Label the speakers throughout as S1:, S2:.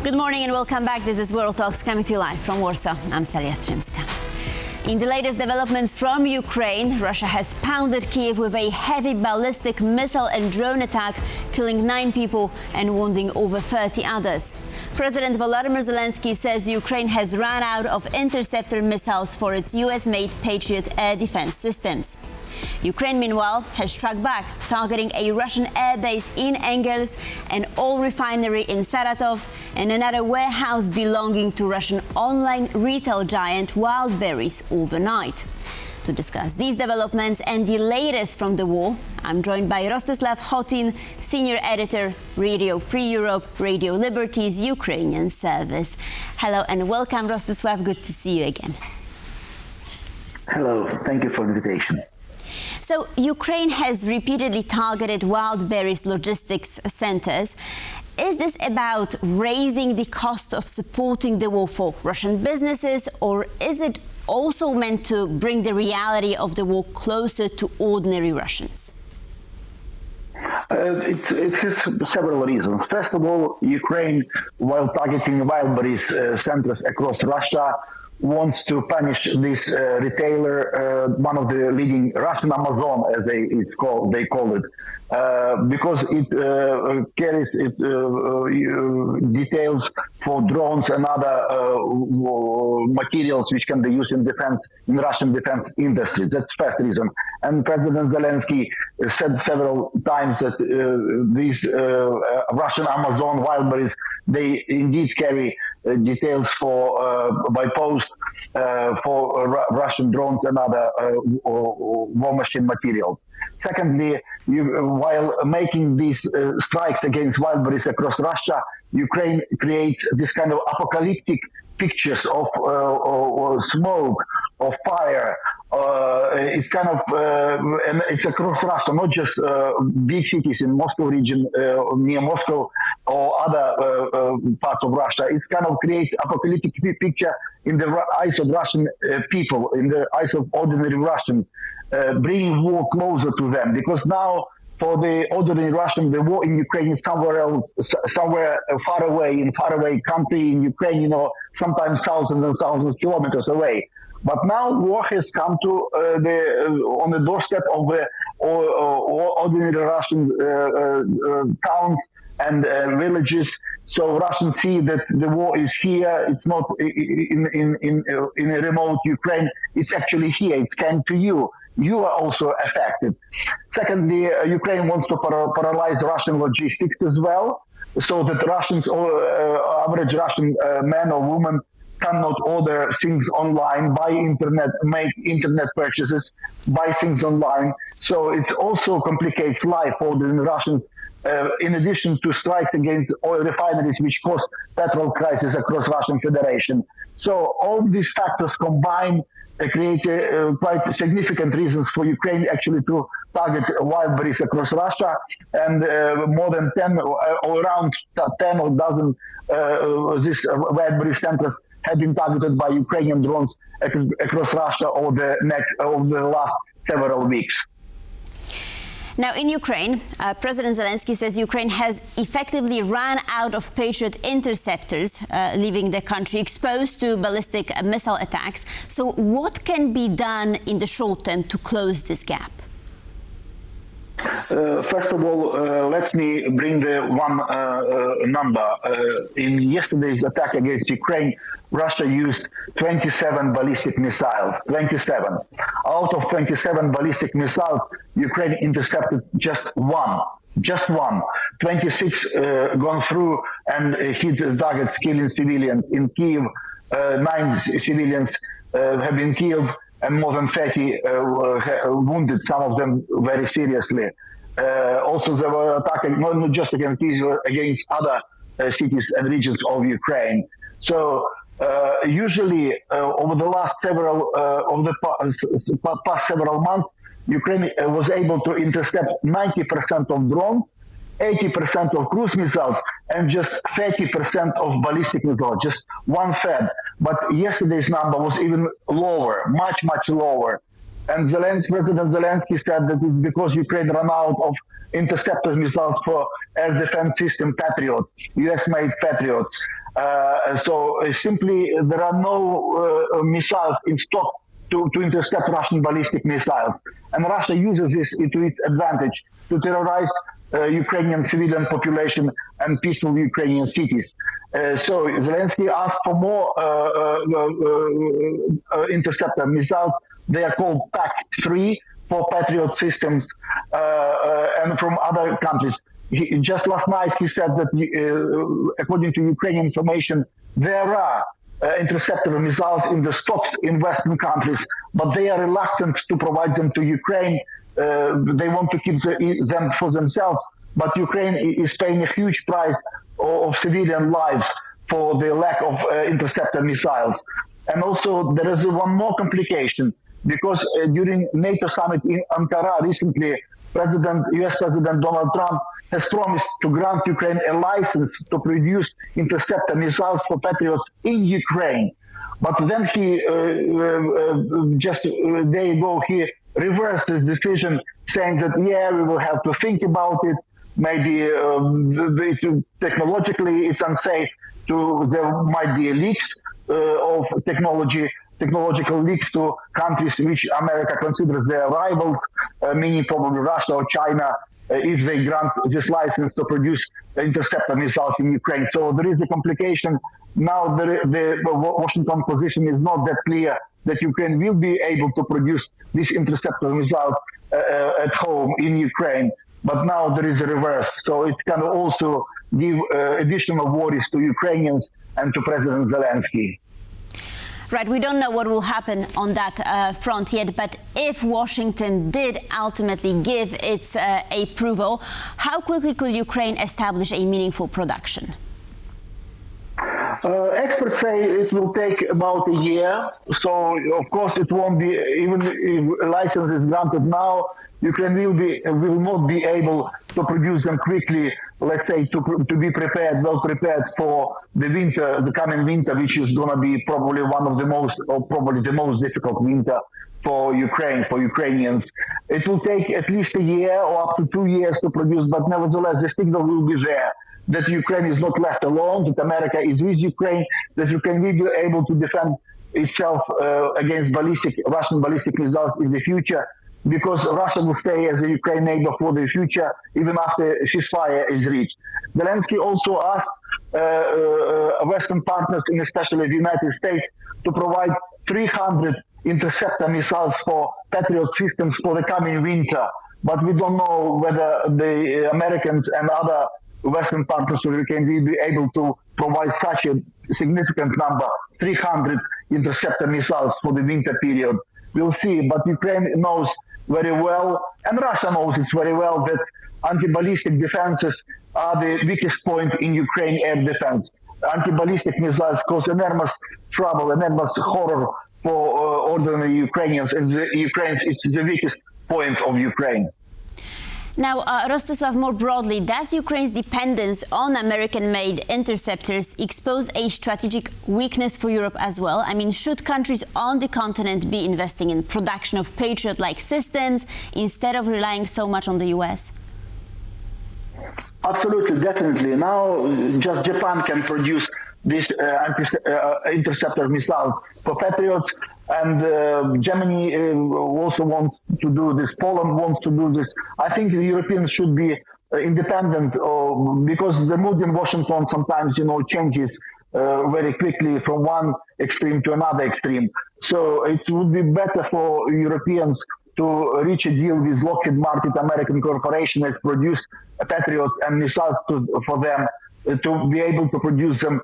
S1: Good morning and welcome back. This is World Talks coming to you live from Warsaw. I'm Jastrzębska. In the latest developments from Ukraine, Russia has pounded Kyiv with a heavy ballistic missile and drone attack, killing 9 people and wounding over 30 others. President Volodymyr Zelensky says Ukraine has run out of interceptor missiles for its US-made Patriot air defense systems. Ukraine, meanwhile, has struck back, targeting a Russian airbase in Engels, an oil refinery in Saratov, and another warehouse belonging to Russian online retail giant Wildberries overnight. To discuss these developments and the latest from the war, I'm joined by Rostyslav Khotin, Senior Editor, Radio Free Europe, Radio Liberty's Ukrainian service. Hello and welcome, Rostyslav. Good to see you again.
S2: Hello. Thank you for the invitation.
S1: So, Ukraine has repeatedly targeted Wildberries logistics centers. Is this about raising the cost of supporting the war for Russian businesses, or is it also meant to bring the reality of the war closer to ordinary Russians?
S2: It has several reasons. First of all, Ukraine, while targeting Wildberries centers across Russia, wants to punish this retailer, one of the leading Russian Amazon, as they call it, because it carries details for drones and other materials which can be used in Russian defense industry. That's the first reason. And President Zelensky said several times that these Russian Amazon Wildberries, they indeed carry details by post for Russian drones and other war machine materials. Secondly, while making these strikes against Wildberries across Russia, Ukraine creates this kind of apocalyptic pictures of smoke, of fire. It's kind of, and it's across Russia, not just big cities in Moscow region, near Moscow or other parts of Russia. It's kind of creates apocalyptic picture in the eyes of Russian people, in the eyes of ordinary Russian, bringing war closer to them. Because now, for the ordinary Russian, the war in Ukraine is somewhere far away, in faraway country in Ukraine, sometimes thousands and thousands of kilometers away. But now war has come to on the doorstep of the ordinary Russian towns and villages. So Russians see that the war is here. It's not in a remote Ukraine. It's actually here. It's came to you. You are also affected. Secondly, Ukraine wants to paralyze Russian logistics as well, so that Russians, or average Russian man or woman, cannot order things online, buy internet, make internet purchases, buy things online. So it also complicates life for the Russians, in addition to strikes against oil refineries, which cause petrol crisis across Russian Federation. So all these factors combined create quite significant reasons for Ukraine actually to target Wildberries across Russia, and more than 10 or around 10 or dozen these Wildberries centers have been targeted by Ukrainian drones across Russia over the last several weeks.
S1: Now, in Ukraine, President Zelensky says Ukraine has effectively run out of Patriot interceptors, leaving the country exposed to ballistic missile attacks. So what can be done in the short term to close this gap?
S2: First of all, let me bring the one number. In yesterday's attack against Ukraine, Russia used 27 ballistic missiles. 27. Out of 27 ballistic missiles, Ukraine intercepted just one. Just one. 26 gone through and hit targets, killing civilians. In Kyiv, 9 civilians have been killed, and more than 30 wounded, some of them very seriously. Also, they were attacking not just against Kyiv, against other cities and regions of Ukraine. So usually, over the last past several months, Ukraine was able to intercept 90% of drones, 80% of cruise missiles, and just 30% of ballistic missiles, just 1/3. But yesterday's number was even lower, much, much lower. And President Zelensky said that it's because Ukraine ran out of interceptor missiles for air defense system Patriot, US-made Patriots. Simply there are no missiles in stock to intercept Russian ballistic missiles. And Russia uses this to its advantage to terrorize Ukrainian civilian population and peaceful Ukrainian cities. So Zelensky asked for more interceptor missiles. They are called PAC-3 for Patriot systems and from other countries. Just last night he said that according to Ukrainian information, there are interceptor missiles in the stocks in Western countries, but they are reluctant to provide them to Ukraine. They want to keep them for themselves, but Ukraine is paying a huge price of civilian lives for the lack of interceptor missiles. And also there is one more complication, because during NATO summit in Ankara recently, US President Donald Trump has promised to grant Ukraine a license to produce interceptor missiles for Patriots in Ukraine. But then he, just a day ago, he reversed his decision, saying that, yeah, we will have to think about it. Maybe technologically it's unsafe. There might be leaks of technological leaks to countries which America considers their rivals, meaning probably Russia or China, if they grant this license to produce interceptor missiles in Ukraine. So there is a complication. Now the Washington position is not that clear that Ukraine will be able to produce these interceptor missiles at home in Ukraine. But now there is a reverse. So it can also give additional worries to Ukrainians and to President Zelensky.
S1: Right, we don't know what will happen on that front yet, but if Washington did ultimately give its approval, how quickly could Ukraine establish a meaningful production?
S2: Experts say it will take about a year. So, of course, it won't be, even if a license is granted now, Ukraine will not be able to produce them quickly, let's say, to be well prepared for the winter, the coming winter, which is going to be probably one of the most, or probably the most difficult winter for Ukraine, for Ukrainians. It will take at least a year or up to 2 years to produce, but nevertheless, the signal will be there that Ukraine is not left alone, that America is with Ukraine, that Ukraine will be able to defend itself against Russian ballistic missiles in the future, because Russia will stay as a Ukraine neighbor for the future, even after ceasefire is reached. Zelensky also asked Western partners, and especially the United States, to provide 300 interceptor missiles for Patriot systems for the coming winter. But we don't know whether the Americans and other Western partners of Ukraine will be able to provide such a significant number, 300 interceptor missiles for the winter period. We'll see, but Ukraine knows very well, and Russia knows it very well, that anti-ballistic defenses are the weakest point in Ukraine air defense. Anti-ballistic missiles cause enormous trouble, enormous horror for ordinary Ukrainians, and it's the weakest point of Ukraine.
S1: Now, Rostyslav, more broadly, does Ukraine's dependence on American-made interceptors expose a strategic weakness for Europe as well? I mean, should countries on the continent be investing in production of Patriot-like systems instead of relying so much on the US?
S2: Absolutely, definitely. Now, just Japan can produce these interceptor missiles for Patriots, and Germany also wants to do this. Poland wants to do this. I think the Europeans should be independent, because the mood in Washington sometimes, changes very quickly from one extreme to another extreme. So it would be better for Europeans to reach a deal with Lockheed Martin, American corporation, that produce Patriots and missiles for them, to be able to produce them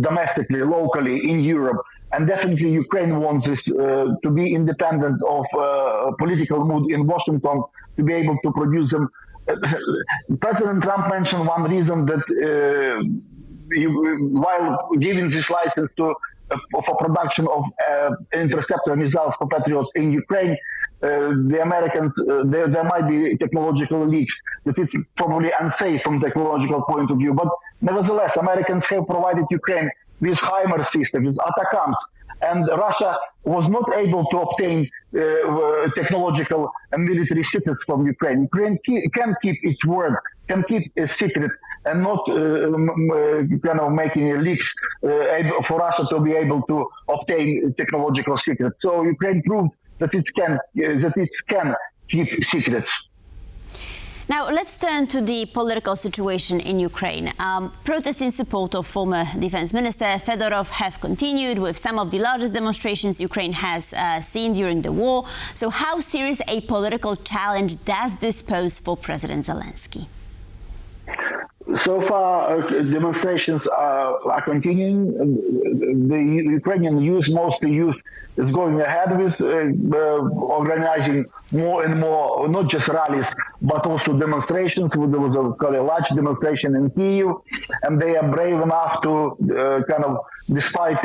S2: domestically, locally in Europe. And definitely Ukraine wants this to be independent of political mood in Washington, to be able to produce them. President Trump mentioned one reason that while giving this license for production of interceptor missiles for Patriots in Ukraine, the Americans, there might be technological leaks, that it's probably unsafe from technological point of view. But nevertheless, Americans have provided Ukraine with HIMARS systems, with ATACMS, and Russia was not able to obtain technological and military secrets from Ukraine. Ukraine can keep its word, can keep a secret and not making leaks for Russia to be able to obtain technological secrets. So Ukraine proved that it can keep secrets.
S1: Now, let's turn to the political situation in Ukraine. Protests in support of former defense minister Fedorov have continued, with some of the largest demonstrations Ukraine has seen during the war. So how serious a political challenge does this pose for President Zelensky?
S2: So far, demonstrations are continuing. The Ukrainian youth, mostly youth, is going ahead with organizing more and more, not just rallies, but also demonstrations. There was a large demonstration in Kyiv, and they are brave enough to despite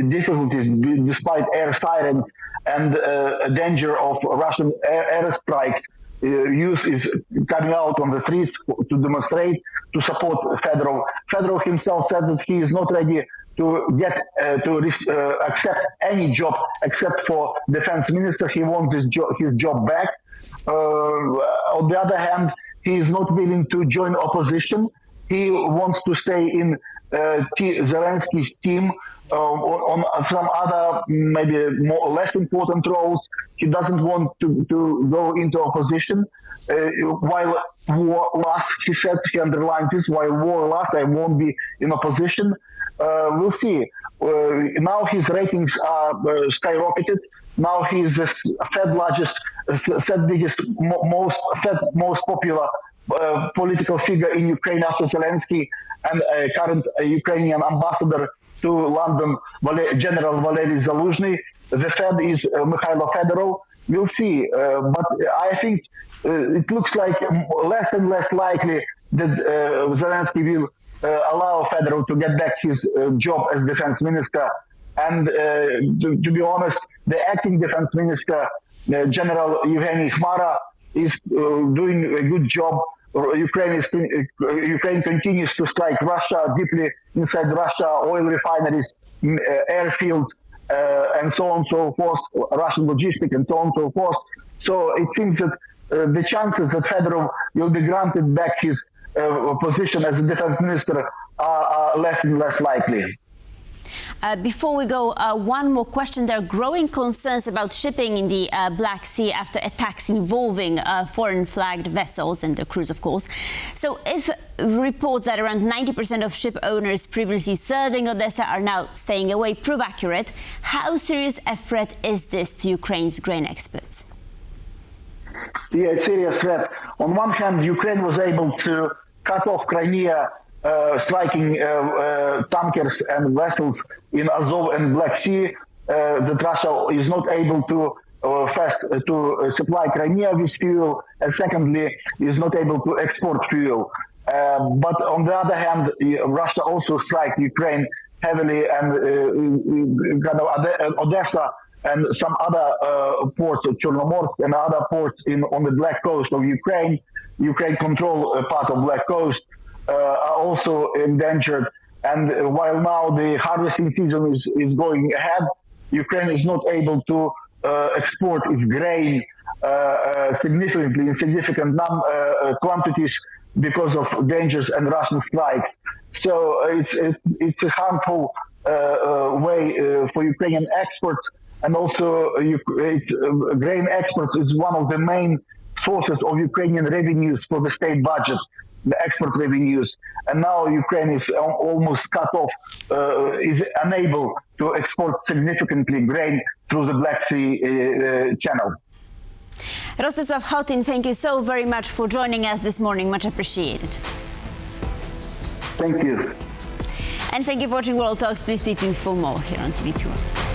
S2: difficulties, despite air sirens and danger of Russian airstrikes, youth is coming out on the streets to demonstrate, to support Fedorov. Fedorov himself said that he is not ready to accept any job except for defense minister. He wants his job back. On the other hand, he is not willing to join opposition. He wants to stay in Zelensky's team on some other, maybe less important roles. He doesn't want to go into opposition. While war lasts, he says, he underlines this, while war lasts, I won't be in opposition. We'll see. Now his ratings are skyrocketed. Now he is the biggest, most popular political figure in Ukraine after Zelensky, and current Ukrainian ambassador to London, General Valery Zaluzhny. The Fed is Mikhailo Fedorov. We'll see. But I think it looks like less and less likely that Zelensky will allow Fedorov to get back his job as defense minister. And to be honest, the acting defense minister, General Yevgeny Khmara, is doing a good job. Ukraine continues to strike Russia deeply inside Russia, oil refineries, airfields, and so on and so forth, Russian logistics and so on and so forth. So it seems that the chances that Fedorov will be granted back his position as a defense minister are less and less likely.
S1: Before we go, one more question. There are growing concerns about shipping in the Black Sea after attacks involving foreign flagged vessels and the crews, of course. So if reports that around 90% of ship owners previously serving Odessa are now staying away prove accurate, how serious a threat is this to Ukraine's grain exports?
S2: Yeah, it's a serious threat. On one hand, Ukraine was able to cut off Crimea, striking tankers and vessels in Azov and Black Sea, that Russia is not able to supply Crimea with fuel, and secondly, is not able to export fuel. But on the other hand, Russia also struck Ukraine heavily, and Odessa and some other ports, Chornomorsk and other ports on the Black Coast of Ukraine. Ukraine control part of Black Coast. Are also endangered, and while now the harvesting season is going ahead, Ukraine is not able to export its grain in significant quantities because of dangers and Russian strikes. So it's a harmful way for Ukrainian exports, and also grain exports is one of the main sources of Ukrainian revenues for the state budget, the export revenues. And now Ukraine is almost cut off, is unable to export significantly grain through the Black Sea channel.
S1: Rostyslav Khotin, thank you so very much for joining us this morning. Much appreciated.
S2: Thank you.
S1: And thank you for watching World Talks. Please stay tuned for more here on TVP World.